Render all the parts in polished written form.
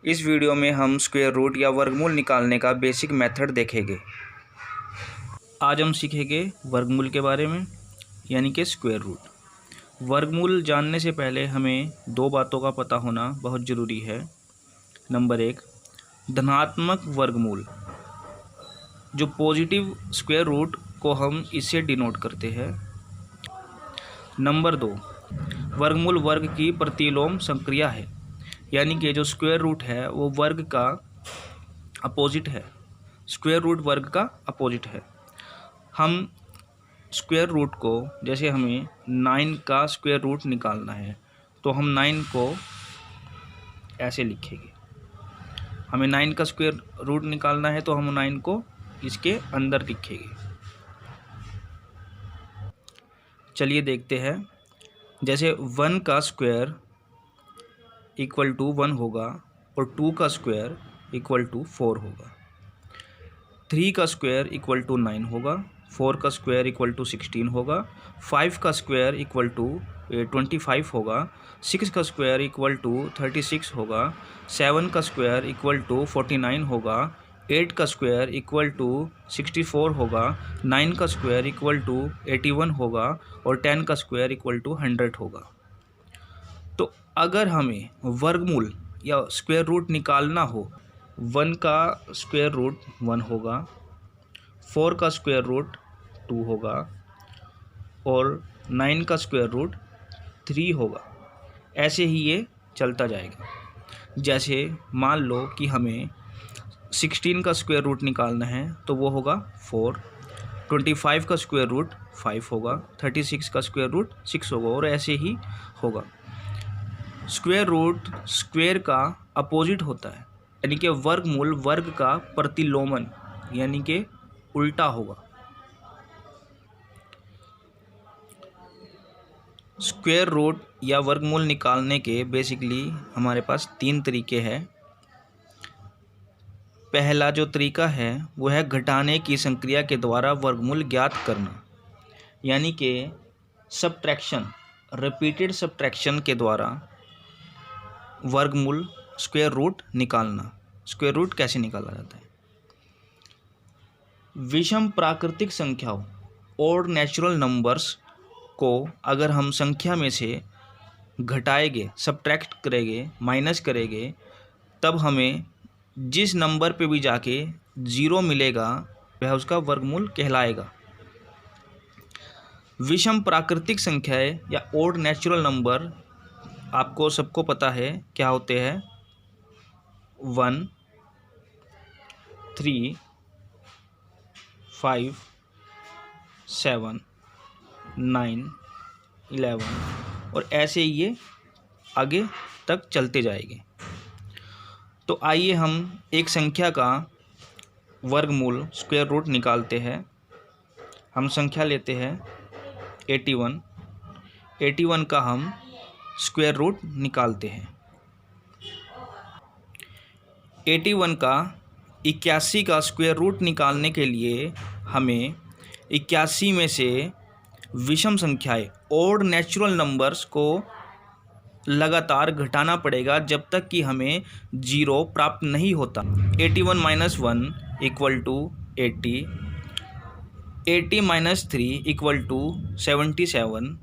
इस वीडियो में हम स्क्वायर रूट या वर्गमूल निकालने का बेसिक मेथड देखेंगे। आज हम सीखेंगे वर्गमूल के बारे में, यानी कि स्क्वायर रूट। वर्गमूल जानने से पहले हमें दो बातों का पता होना बहुत ज़रूरी है। नंबर एक, धनात्मक वर्गमूल, जो पॉजिटिव स्क्वायर रूट को हम इससे डिनोट करते हैं। नंबर दो, वर्गमूल वर्ग की प्रतिलोम संक्रिया है, यानी कि जो स्क्वायर रूट है वो वर्ग का अपोजिट है। स्क्वायर रूट वर्ग का अपोजिट है। हम स्क्वायर रूट को, जैसे हमें 9 का स्क्वायर रूट निकालना है तो हम 9 को ऐसे लिखेंगे। हमें 9 का स्क्वायर रूट निकालना है तो हम 9 को इसके अंदर लिखेंगे। चलिए देखते हैं। जैसे 1 का स्क्वायर इक्वल टू 1 होगा और 2 का स्क्वायर इक्वल टू 4 होगा। 3 का स्क्वायर इक्वल टू 9 होगा। 4 का स्क्वायर इक्वल टू 16 होगा। 5 का स्क्वायर इक्वल टू 25 होगा। 6 का स्क्वायर इक्वल टू 36 होगा। 7 का स्क्वायर इक्वल टू 49 होगा। 8 का स्क्वायर इक्वल टू 64 होगा। 9 का स्क्वायर इक्वल टू 81 होगा और 10 का स्क्वायर इक्वल टू 100 होगा। तो अगर हमें वर्गमूल या स्क्वायर रूट निकालना हो, 1 का स्क्वायर रूट 1 होगा, 4 का स्क्वायर रूट 2 होगा और 9 का स्क्वायर रूट 3 होगा। ऐसे ही ये चलता जाएगा। जैसे मान लो कि हमें 16 का स्क्वायर रूट निकालना है तो वो होगा 4। 25 का स्क्वायर रूट 5 होगा। 36 का स्क्वायर रूट 6 होगा और ऐसे ही होगा। स्क्वायर रूट स्क्वायर का अपोजिट होता है, यानी कि वर्गमूल वर्ग का प्रतिलोमन, यानी कि उल्टा होगा। स्क्वायर रूट या वर्गमूल निकालने के बेसिकली हमारे पास 3 तरीके हैं। पहला जो तरीका है वो है घटाने की संक्रिया के द्वारा वर्गमूल ज्ञात करना, यानी कि सब्ट्रैक्शन, रिपीटेड सब्ट्रैक्शन के द्वारा वर्गमूल स्क्वायर रूट निकालना। स्क्वायर रूट कैसे निकाला जाता है? विषम प्राकृतिक संख्याओं और नेचुरल नंबर्स को अगर हम संख्या में से घटाएंगे, सब्ट्रैक्ट करेंगे, माइनस करेंगे, तब हमें जिस नंबर पे भी जाके 0 मिलेगा वह उसका वर्गमूल कहलाएगा। विषम प्राकृतिक संख्याएं या ओड नेचुरल नंबर आपको सबको पता है क्या होते हैं। 1, 3, 5, 7, 9, 11 और ऐसे ही ये आगे तक चलते जाएंगे। तो आइए हम एक संख्या का वर्गमूल स्क्वायर रूट निकालते हैं। हम संख्या लेते हैं 81। 81 का हम स्क्वायर रूट निकालते हैं। 81 का 81 का स्क्वायर रूट निकालने के लिए हमें 81 में से विषम संख्याएं और नेचुरल नंबर्स को लगातार घटाना पड़ेगा जब तक कि हमें 0 प्राप्त नहीं होता। 81 minus 1 equal to 80। 80 minus 3 equal to 77।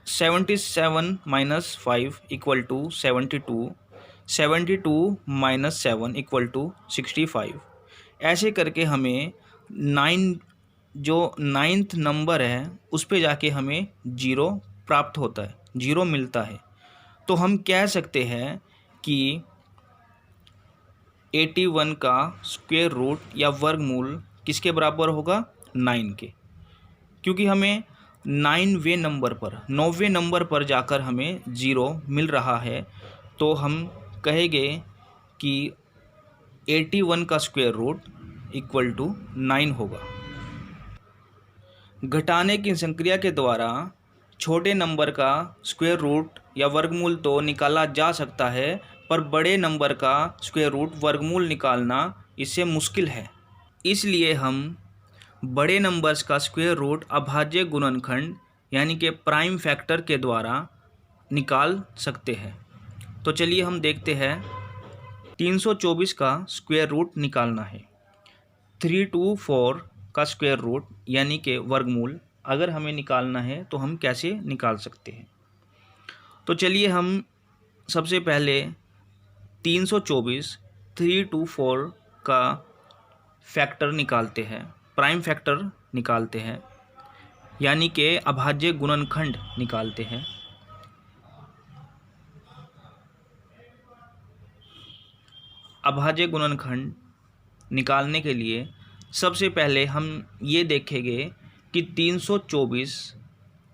77 minus 5 equal to 72। 72 minus 7 equal to 65। ऐसे करके हमें 9 जो 9th नंबर है उस पे जाके हमें 0 प्राप्त होता है, 0 मिलता है। तो हम कह सकते हैं कि 81 का स्क्वायर रूट या वर्गमूल किसके बराबर होगा? 9 के, क्योंकि हमें 9वें नंबर पर, 9वें नंबर पर जाकर हमें 0 मिल रहा है। तो हम कहेंगे कि 81 का स्क्वायर रूट इक्वल टू 9 होगा। घटाने की संक्रिया के द्वारा छोटे नंबर का स्क्वायर रूट या वर्गमूल तो निकाला जा सकता है, पर बड़े नंबर का स्क्वायर रूट वर्गमूल निकालना इससे मुश्किल है। इसलिए हम बड़े नंबर्स का स्क्वायर रूट अभाज्य गुणनखंड, यानी कि प्राइम फैक्टर के द्वारा निकाल सकते हैं। तो चलिए हम देखते हैं 324 का स्क्वायर रूट निकालना है। 324 का स्क्वायर रूट यानी कि वर्गमूल अगर हमें निकालना है तो हम कैसे निकाल सकते हैं? तो चलिए हम सबसे पहले 324 का फैक्टर निकालते हैं, प्राइम फैक्टर निकालते हैं, यानी कि अभाज्य गुणनखंड निकालते हैं। अभाज्य गुणनखंड निकालने के लिए सबसे पहले हम ये देखेंगे कि 324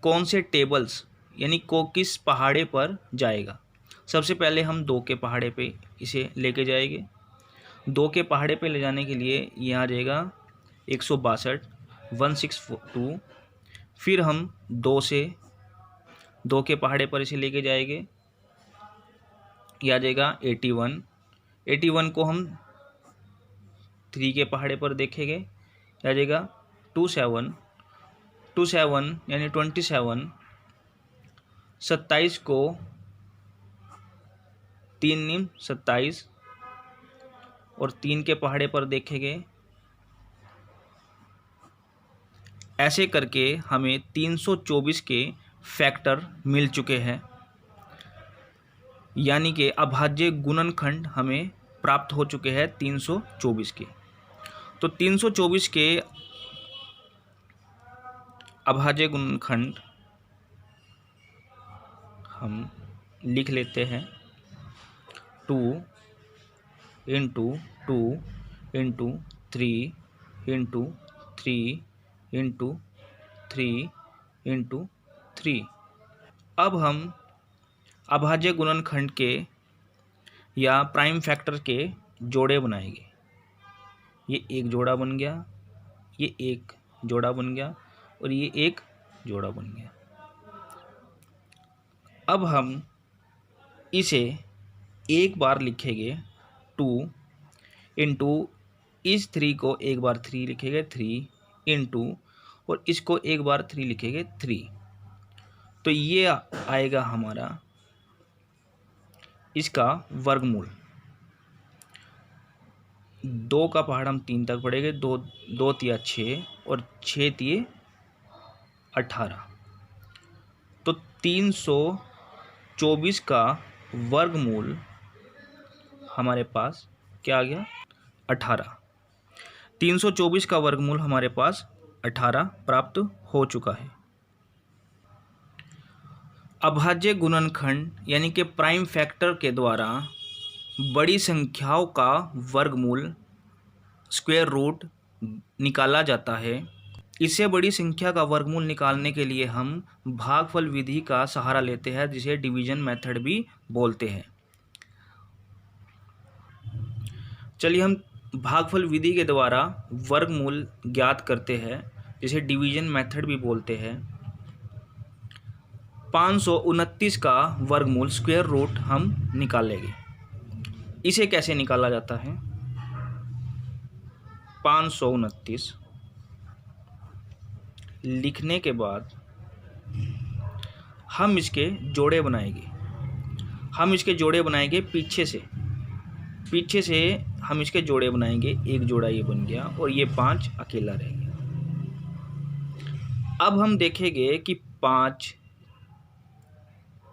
कौन से टेबल्स यानी को किस पहाड़े पर जाएगा। सबसे पहले हम 2 के पहाड़े पे इसे लेके जाएंगे। 2 के पहाड़े पे ले जाने के लिए ये आ जाएगा 162 162। फिर हम 2 के पहाड़े पर इसे लेके जाएंगे, ये आ जाएगा 81। 81 को हम 3 के पहाड़े पर देखेंगे, ये आ जाएगा 27 यानी 27। 27 को 3 निम 27 और 3 के पहाड़े पर देखेंगे। ऐसे करके हमें 324 के फैक्टर मिल चुके हैं, यानी कि अभाज्य गुणनखंड हमें प्राप्त हो चुके हैं 324 के। तो 324 के अभाज्य गुणनखंड हम लिख लेते हैं 2 into 2 into 3 into 3 into 3 into 3। अब हम अभाज्य गुणनखंड के या प्राइम फैक्टर के जोड़े बनाएंगे। ये एक जोड़ा बन गया, ये एक जोड़ा बन गया और ये एक जोड़ा बन गया। अब हम इसे एक बार लिखेंगे 2 इंटू इस 3 को एक बार 3 लिखेंगे 3 इंटू और इसको एक बार 3 लिखेंगे 3। तो ये आएगा हमारा इसका वर्गमूल। 2 का पहाड़ हम 3 तक पढ़ेंगे, 2 तिया 6 और 6 तिये 18। तो 324 का वर्गमूल हमारे पास क्या आ गया 18। 324 का वर्गमूल हमारे पास 18 प्राप्त हो चुका है। अभाज्य गुणनखंड यानी कि प्राइम फैक्टर के द्वारा बड़ी संख्याओं का वर्गमूल स्क्वायर रूट निकाला जाता है। इससे बड़ी संख्या का वर्गमूल निकालने के लिए हम भागफल विधि का सहारा लेते हैं, जिसे डिवीजन मेथड भी बोलते हैं। चलिए हम भागफल विधि के द्वारा वर्गमूल ज्ञात करते हैं, जिसे डिवीजन मेथड भी बोलते हैं। 529 का वर्गमूल स्क्वायर रूट हम निकालेंगे। इसे कैसे निकाला जाता है? 529 लिखने के बाद हम इसके जोड़े बनाएंगे। हम इसके जोड़े बनाएंगे पीछे से हम इसके जोड़े बनाएंगे। एक जोड़ा ये बन गया और ये 5 अकेला रह गया। अब हम देखेंगे कि 5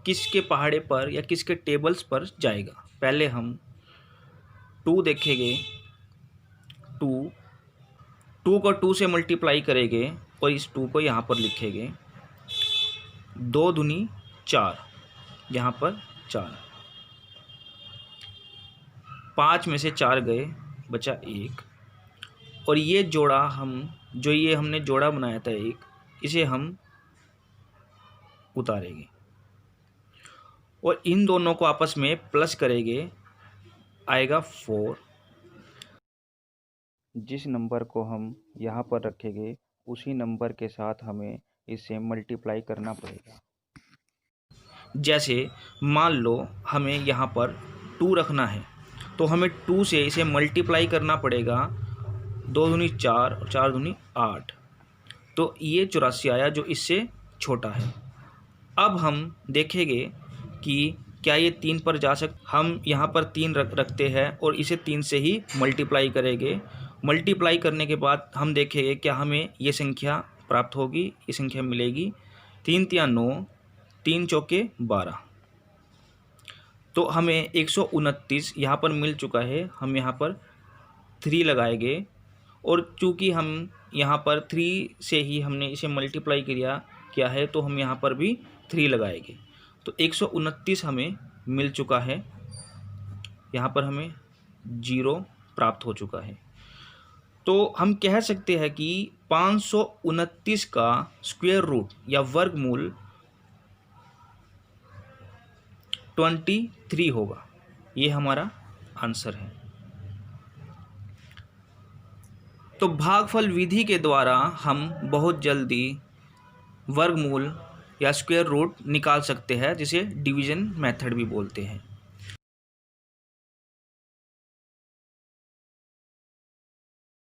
किसके पहाड़े पर या किसके टेबल्स पर जाएगा। पहले हम 2 देखेंगे। 2 को 2 से मल्टीप्लाई करेंगे और इस 2 को यहाँ पर लिखेंगे। 2 दूनी 4, यहाँ पर 4। 5 में से 4 गए, बचा 1। और ये जोड़ा ये हमने जोड़ा बनाया था एक, इसे हम उतारेंगे और इन दोनों को आपस में प्लस करेंगे, आएगा 4। जिस नंबर को हम यहाँ पर रखेंगे उसी नंबर के साथ हमें इसे मल्टीप्लाई करना पड़ेगा। जैसे मान लो हमें यहाँ पर 2 रखना है, तो हमें 2 से इसे मल्टीप्लाई करना पड़ेगा। 2 दूनी 4 और 4 दूनी 8। तो ये 84 आया, जो इससे छोटा है। अब हम देखेंगे कि क्या ये 3 पर जा हम यहाँ पर 3 रखते हैं और इसे 3 से ही मल्टीप्लाई करेंगे। मल्टीप्लाई करने के बाद हम देखेंगे क्या हमें ये संख्या प्राप्त होगी, ये संख्या मिलेगी। 3 तिया 9, 3 चौके 12, तो हमें 129 यहाँ पर मिल चुका है। हम यहाँ पर 3 लगाएंगे और चूँकि हम यहाँ पर 3 से ही हमने इसे मल्टीप्लाई किया है तो हम यहाँ पर भी 3 लगाएंगे, तो 129 हमें मिल चुका है। यहाँ पर हमें 0 प्राप्त हो चुका है। तो हम कह सकते हैं कि 529 का स्क्वायर रूट या वर्गमूल 23 होगा। ये हमारा आंसर है। तो भागफल विधि के द्वारा हम बहुत जल्दी वर्गमूल या स्क्वायर रूट निकाल सकते हैं, जिसे डिवीजन मेथड भी बोलते हैं।